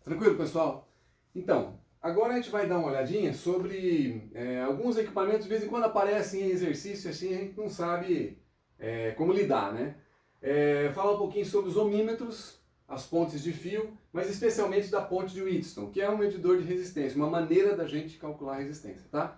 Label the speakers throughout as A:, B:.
A: Tranquilo, pessoal? Então, agora a gente vai dar uma olhadinha sobre alguns equipamentos, de vez em quando aparecem em exercício, assim a gente não sabe como lidar, né? Falar um pouquinho sobre os ohmímetros, as pontes de fio, mas especialmente da ponte de Wheatstone, que é um medidor de resistência, uma maneira da gente calcular a resistência, tá?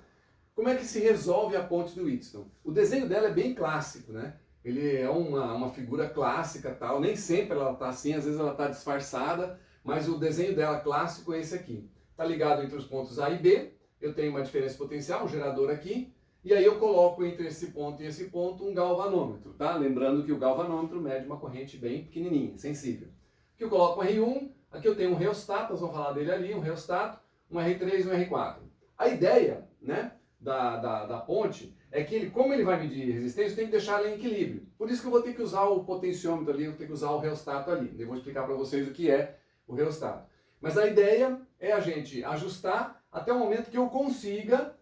A: Como é que se resolve a ponte de Wheatstone? O desenho dela é bem clássico, né? Ele é uma figura clássica, tal. Nem sempre ela está assim, às vezes ela está disfarçada, mas o desenho dela clássico é esse aqui. Está ligado entre os pontos A e B, eu tenho uma diferença potencial, um gerador aqui, e aí eu coloco entre esse ponto e esse ponto um galvanômetro, tá? Lembrando que o galvanômetro mede uma corrente bem pequenininha, sensível. Aqui eu coloco um R1, aqui eu tenho um reostato, nós vamos falar dele ali, um reostato, um R3 e um R4. A ideia, né, da ponte é que ele, como ele vai medir resistência, eu tenho que deixar ela em equilíbrio. Por isso que eu vou ter que usar o potenciômetro ali, eu vou ter que usar o reostato ali. Eu vou explicar para vocês o que é o reostato. Mas a ideia é a gente ajustar até o momento que eu consiga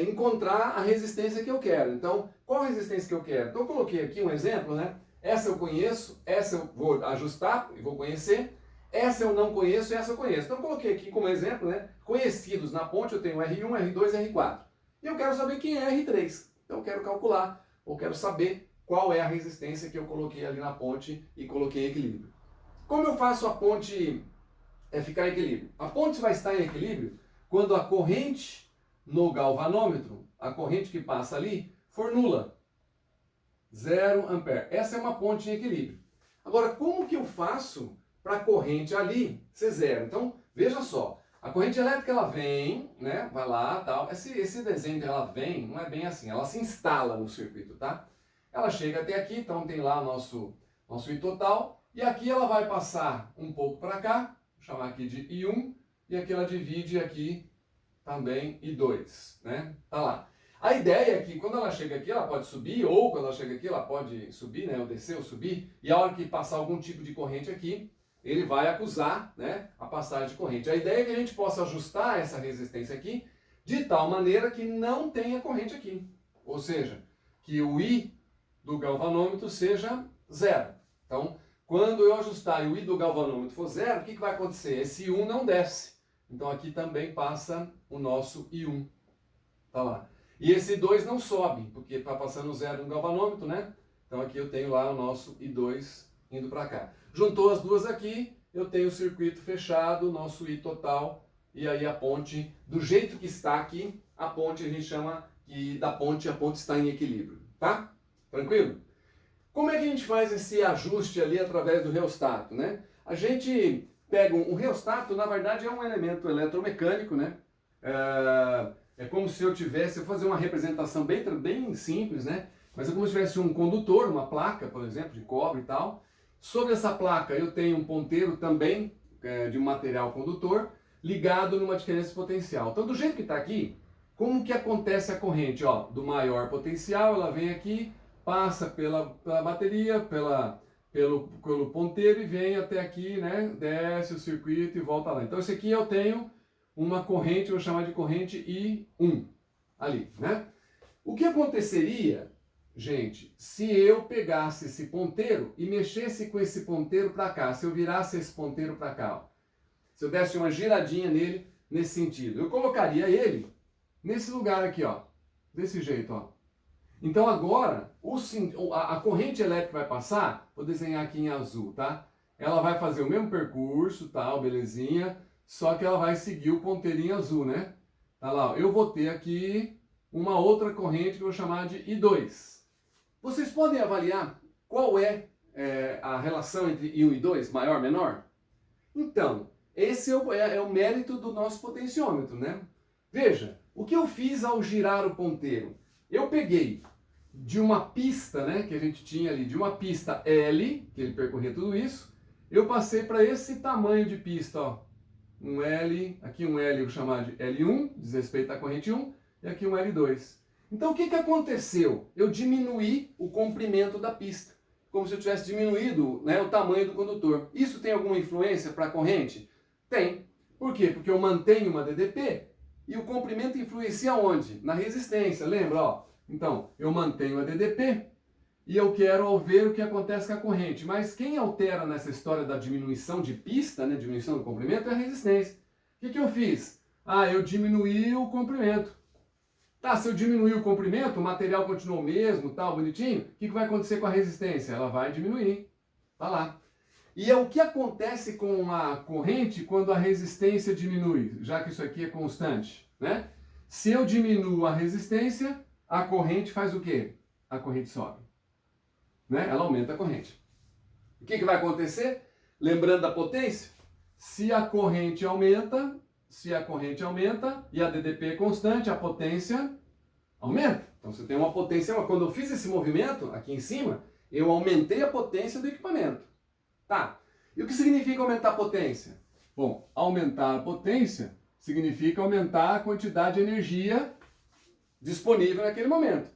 A: encontrar a resistência que eu quero. Então, qual a resistência que eu quero? Então eu coloquei aqui um exemplo, né? Essa eu conheço, essa eu vou ajustar e vou conhecer. Essa eu não conheço, essa eu conheço. Então eu coloquei aqui como exemplo, né? Conhecidos na ponte eu tenho R1, R2 e R4. E eu quero saber quem é R3. Então eu quero calcular, ou quero saber qual é a resistência que eu coloquei ali na ponte e coloquei em equilíbrio. Como eu faço a ponte ficar em equilíbrio? A ponte vai estar em equilíbrio quando a corrente no galvanômetro, a corrente que passa ali, for nula. 0 ampere. Essa é uma ponte em equilíbrio. Agora, como que eu faço para a corrente ali ser zero? Então, veja só. A corrente elétrica, ela vem, né, vai lá, tal. Esse desenho que ela vem, não é bem assim, ela se instala no circuito, tá? Ela chega até aqui, então tem lá o nosso I total, e aqui ela vai passar um pouco para cá, vou chamar aqui de I1, e aqui ela divide aqui também I2, né? Tá lá. A ideia é que quando ela chega aqui, ela pode subir, ou quando ela chega aqui, ela pode subir, né, ou descer ou subir, e a hora que passar algum tipo de corrente aqui, ele vai acusar, né, a passagem de corrente. A ideia é que a gente possa ajustar essa resistência aqui de tal maneira que não tenha corrente aqui. Ou seja, que o I do galvanômetro seja zero. Então, quando eu ajustar e o I do galvanômetro for zero, o que vai acontecer? Esse I1 não desce. Então aqui também passa o nosso I1. Tá lá. E esse I2 não sobe, porque está passando zero no galvanômetro, né? Então aqui eu tenho lá o nosso I2 indo para cá. Juntou as duas aqui, eu tenho o circuito fechado, nosso I total, e aí a ponte, do jeito que está aqui, a ponte a gente chama que da ponte, a ponte está em equilíbrio, tá? Tranquilo? Como é que a gente faz esse ajuste ali através do reostato, né? A gente pega um reostato, na verdade é um elemento eletromecânico, né? É como se eu tivesse, eu vou fazer uma representação bem simples, né? Mas é como se tivesse um condutor, uma placa, por exemplo, de cobre e tal. Sobre essa placa eu tenho um ponteiro também de um material condutor ligado numa diferença potencial. Então, do jeito que está aqui, como que acontece a corrente? Ó, do maior potencial, ela vem aqui, passa pela bateria, pelo ponteiro e vem até aqui, né? Desce o circuito e volta lá. Então, esse aqui eu tenho uma corrente, eu vou chamar de corrente I1, ali, né? O que aconteceria, gente, se eu pegasse esse ponteiro e mexesse com esse ponteiro para cá, se eu virasse esse ponteiro para cá, ó, se eu desse uma giradinha nele nesse sentido, eu colocaria ele nesse lugar aqui, ó, desse jeito, ó. Então agora, a corrente elétrica vai passar, vou desenhar aqui em azul, tá? Ela vai fazer o mesmo percurso, tal, belezinha, só que ela vai seguir o ponteirinho azul, né? Tá lá, ó. Eu vou ter aqui uma outra corrente que eu vou chamar de I2. Vocês podem avaliar qual é a relação entre I1 e I2, maior, menor? Então, esse é o mérito do nosso potenciômetro, né? Veja, o que eu fiz ao girar o ponteiro? Eu peguei de uma pista, né, que a gente tinha ali, de uma pista L, que ele percorria tudo isso, eu passei para esse tamanho de pista, ó. Um L, aqui um L eu vou chamar de L1, diz respeito à corrente 1, e aqui um L2. Então o que aconteceu? Eu diminuí o comprimento da pista, como se eu tivesse diminuído, né, o tamanho do condutor. Isso tem alguma influência para a corrente? Tem. Por quê? Porque eu mantenho uma DDP e o comprimento influencia onde? Na resistência, lembra? Ó? Então, eu mantenho a DDP, e eu quero ver o que acontece com a corrente. Mas quem altera nessa história da diminuição de pista, né, diminuição do comprimento, é a resistência. O que eu fiz? Ah, eu diminuí o comprimento. Tá, se eu diminuir o comprimento, o material continua o mesmo, tal, bonitinho, o que vai acontecer com a resistência? Ela vai diminuir. Tá lá. E é o que acontece com a corrente quando a resistência diminui, já que isso aqui é constante, né? Se eu diminuo a resistência, a corrente faz o quê? A corrente sobe, né? Ela aumenta a corrente. O que vai acontecer? Lembrando da potência, se a corrente aumenta e a DDP é constante, a potência aumenta. Então você tem uma potência, quando eu fiz esse movimento aqui em cima, eu aumentei a potência do equipamento. Tá. E o que significa aumentar a potência? Bom, aumentar a potência significa aumentar a quantidade de energia disponível naquele momento.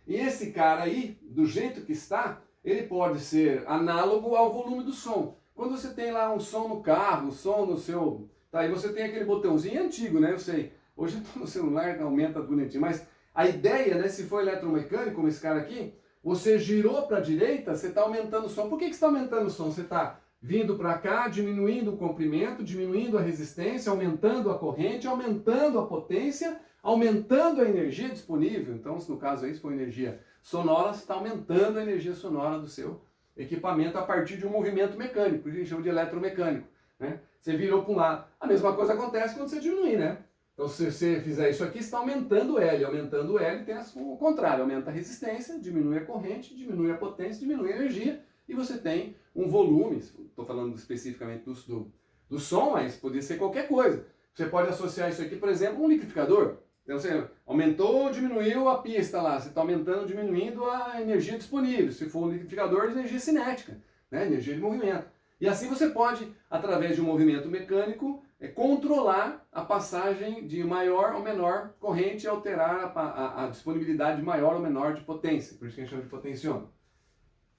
A: E esse cara aí, do jeito que está, ele pode ser análogo ao volume do som. Quando você tem lá um som no carro, um som no seu... Tá, aí você tem aquele botãozinho antigo, né? Eu sei. Hoje eu tô no celular, aumenta bonitinho. Mas a ideia, né? Se for eletromecânico, como esse cara aqui, você girou para a direita, você está aumentando o som. Por que você está aumentando o som? Você está vindo para cá, diminuindo o comprimento, diminuindo a resistência, aumentando a corrente, aumentando a potência, aumentando a energia disponível. Então, se no caso aí, se for energia sonora, você está aumentando a energia sonora do seu equipamento a partir de um movimento mecânico, que a gente chama de eletromecânico, né? Você virou para um lado. A mesma coisa acontece quando você diminui, né? Então, se você fizer isso aqui, você está aumentando o L. Aumentando o L tem o contrário. Aumenta a resistência, diminui a corrente, diminui a potência, diminui a energia. E você tem um volume, estou falando especificamente do som, mas poderia ser qualquer coisa. Você pode associar isso aqui, por exemplo, a um liquidificador. Então, você aumentou ou diminuiu a pista lá. Você está aumentando ou diminuindo a energia disponível. Se for um liquidificador, energia cinética, né? Energia de movimento. E assim você pode, através de um movimento mecânico, controlar a passagem de maior ou menor corrente e alterar a disponibilidade de maior ou menor de potência. Por isso que a gente chama de potenciômetro.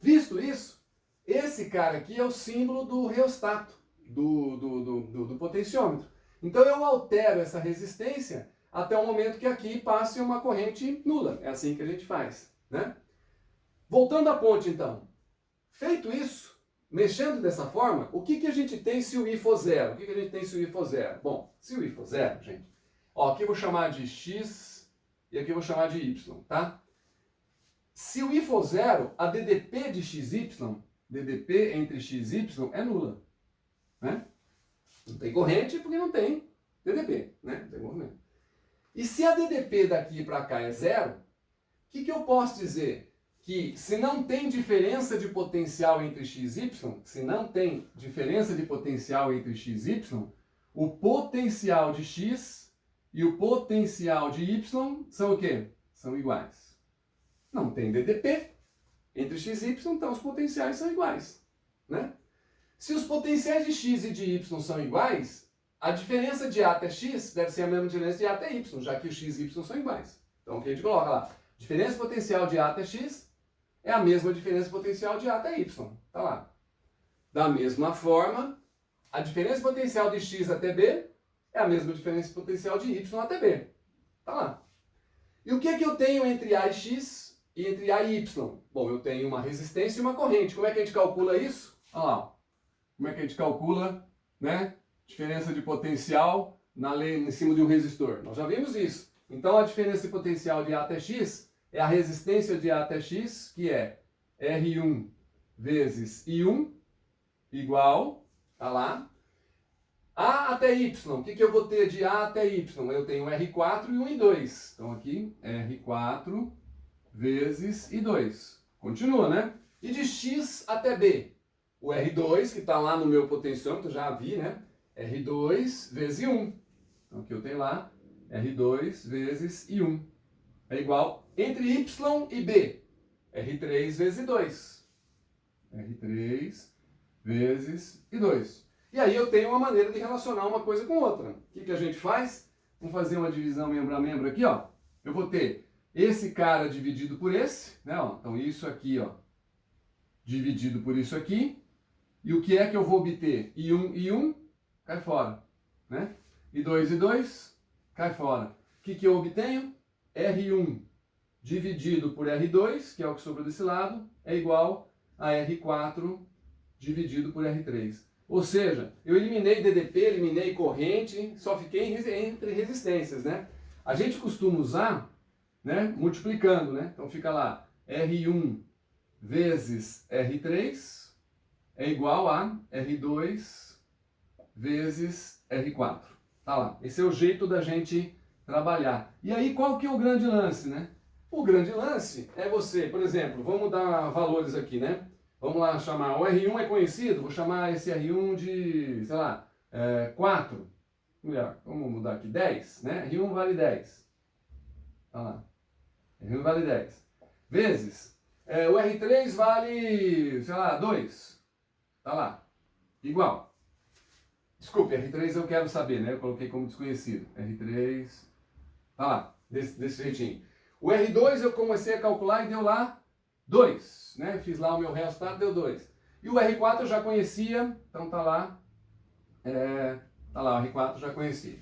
A: Visto isso, esse cara aqui é o símbolo do reostato, do potenciômetro. Então eu altero essa resistência até o momento que aqui passe uma corrente nula. É assim que a gente faz, né? Voltando à ponte, então. Feito isso, mexendo dessa forma, o que a gente tem se o I for zero? O que a gente tem se o I for zero? Bom, se o I for zero, gente, ó, aqui eu vou chamar de X e aqui eu vou chamar de Y, tá? Se o I for zero, a DDP de XY, DDP entre XY é nula, né? Não tem corrente porque não tem DDP, né? Não tem movimento. E se a DDP daqui para cá é zero, o que eu posso dizer? Que se não tem diferença de potencial entre x e y, se não tem diferença de potencial entre x e y, o potencial de x e o potencial de y são o quê? São iguais. Não tem DDP entre x e y, então os potenciais são iguais, né? Se os potenciais de x e de y são iguais, a diferença de A até x deve ser a mesma diferença de A até y, já que os x e y são iguais. Então o que a gente coloca lá? Diferença potencial de A até x é a mesma diferença potencial de A até Y. Tá lá. Da mesma forma, a diferença potencial de X até B é a mesma diferença potencial de Y até B. Tá lá. E o que é que eu tenho entre A e X e entre A e Y? Bom, eu tenho uma resistência e uma corrente. Como é que a gente calcula isso? Olha lá. Como é que a gente calcula, né? Diferença de potencial na lei em cima de um resistor. Nós já vimos isso. Então, a diferença de potencial de A até X é a resistência de A até X, que é R1 vezes I1, igual, tá lá, A até Y. O que eu vou ter de A até Y? Eu tenho R4 e 1 e 2. Então aqui, R4 vezes I2. Continua, né? E de X até B? O R2, que está lá no meu potenciômetro, já vi, né? R2 vezes I1. Então aqui eu tenho lá, R2 vezes I1. É igual entre Y e B, R3 vezes I2. R3 vezes I2. E aí eu tenho uma maneira de relacionar uma coisa com outra. O que a gente faz? Vamos fazer uma divisão membro a membro aqui, ó. Eu vou ter esse cara dividido por esse, né? Ó. Então isso aqui, ó, dividido por isso aqui. E o que é que eu vou obter? I1, I1, cai fora, né? I2, I2, cai fora. O que eu obtenho? R1 dividido por R2, que é o que sobrou desse lado, é igual a R4 dividido por R3. Ou seja, eu eliminei DDP, eliminei corrente, só fiquei entre resistências, né? A gente costuma usar, né, multiplicando, né? Então fica lá, R1 vezes R3 é igual a R2 vezes R4. Tá lá. Esse é o jeito da gente trabalhar. E aí, qual que é o grande lance, né? O grande lance é você, por exemplo, vamos dar valores aqui, né? Vamos lá chamar, o R1 é conhecido, vou chamar esse R1 de, sei lá, 4. Melhor, vamos mudar aqui, 10, né? R1 vale 10. Tá lá. R1 vale 10. Vezes, o R3 vale, sei lá, 2. Tá lá. Igual. Desculpe, R3 eu quero saber, né? Eu coloquei como desconhecido. R3, tá lá, desse jeitinho. O R2 eu comecei a calcular e deu lá 2, né? Fiz lá o meu resultado, deu 2. E o R4 eu já conhecia, então tá lá, o R4 eu já conhecia.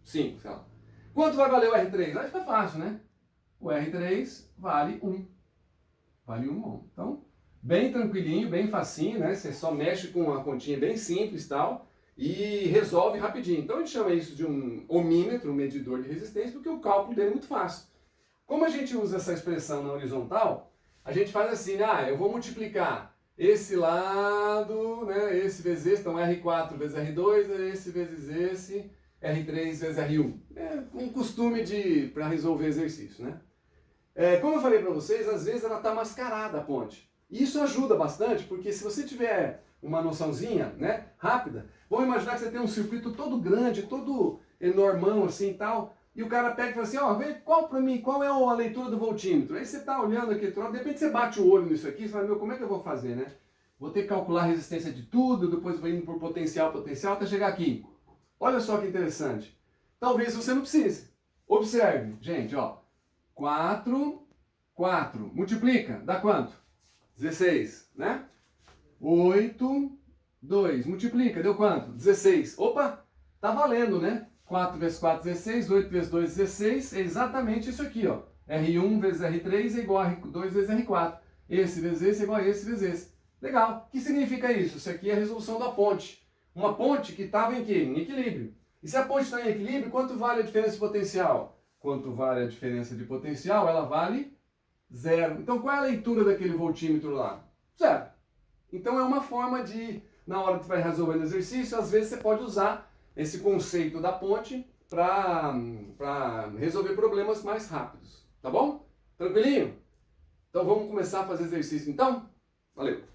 A: 5, sei lá. Quanto vai valer o R3? Aí fica fácil, né? O R3 vale 1. Vale 1 ohm. Então, bem tranquilinho, bem facinho, né? Você só mexe com uma continha bem simples e tal, e resolve rapidinho. Então a gente chama isso de um ohmímetro, um medidor de resistência, porque o cálculo dele é muito fácil. Como a gente usa essa expressão na horizontal, a gente faz assim, eu vou multiplicar esse lado, né, esse vezes esse, então R4 vezes R2, esse vezes esse, R3 vezes R1. É um costume para resolver exercício, né? Como eu falei para vocês, às vezes ela está mascarada a ponte. E isso ajuda bastante, porque se você tiver uma noçãozinha, né, rápida, vamos imaginar que você tem um circuito todo grande, todo enormão assim e tal, e o cara pega e fala assim, vê qual é a leitura do voltímetro? Aí você está olhando aqui, de repente você bate o olho nisso aqui e fala, como é que eu vou fazer, né? Vou ter que calcular a resistência de tudo, depois vou indo por potencial, até chegar aqui. Olha só que interessante. Talvez você não precise. Observe, gente, 4, multiplica, dá quanto? 16, né? 8, 2, multiplica, deu quanto? 16. Opa, tá valendo, né? 4 vezes 4, 16, 8 vezes 2, 16, é exatamente isso aqui, ó. R1 vezes R3 é igual a R2 vezes R4. Esse vezes esse é igual a esse vezes esse. Legal. O que significa isso? Isso aqui é a resolução da ponte. Uma ponte que estava em quê? Em equilíbrio. E se a ponte está em equilíbrio, quanto vale a diferença de potencial? Quanto vale a diferença de potencial? Ela vale 0. Então qual é a leitura daquele voltímetro lá? 0. Então é uma forma de, na hora que você vai resolver o exercício, às vezes você pode usar esse conceito da ponte para resolver problemas mais rápidos. Tá bom? Tranquilinho? Então vamos começar a fazer exercício então? Valeu!